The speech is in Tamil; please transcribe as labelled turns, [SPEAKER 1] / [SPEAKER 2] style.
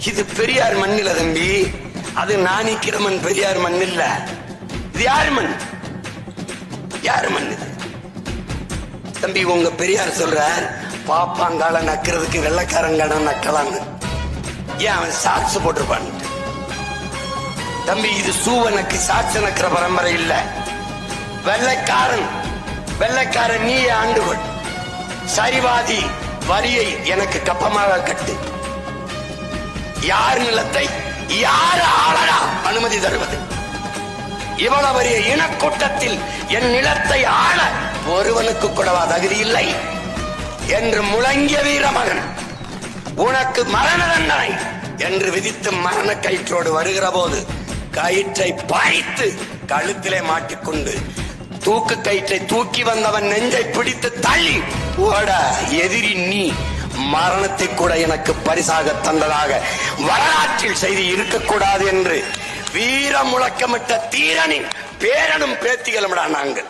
[SPEAKER 1] இது பெரியார் மண்ணில தம்பி, அது நாணிக்கிடமன் பெரியார் மண் இல்ல. இது யாரு மண்? யாரு மண் இது தம்பி? உங்க பெரியார் சொல்றார் பாப்பாங்கால நக்கிறதுக்கு வெள்ளக்காரங்கான நக்கலான்னு. ஏன் அவன் சாட்சு போட்டிருப்பான் தம்பி? இது சூவனுக்கு சாட்சு நக்கிற பரம்பரை இல்ல. வெள்ளைக்காரன் நீ ஆண்டுகொள், சரிவாதி வரியை எனக்கு கப்பமாக கட்டு. யார் நிலத்தை யார் ஆளடா அனுமதி தருவது? இவ்வளவு பெரிய இனக்கூட்டத்தில் என் நிலத்தை ஆள ஒருவனுக்கு கூடவா தகுதி இல்லை என்று முழங்கிய வீரமகன் உனக்கு மரண தண்டனை என்று விதித்து மரண கயிற்றோடு வருகிற போது கயிற்றை பாய்த்து கழுத்திலே மாட்டிக்கொண்டு தூக்கு கயிற்றை தூக்கி வந்தவன் நெஞ்சை பிடித்து தள்ளி ஓட எதிரி நீ மரணத்தை கூட எனக்கு பரிசாக தந்ததாக வரலாற்றில் செய்தி இருக்கக்கூடாது என்று வீர முழக்கமிட்ட தீரனின் பேரனும் பேத்திகளும் நாங்கள்.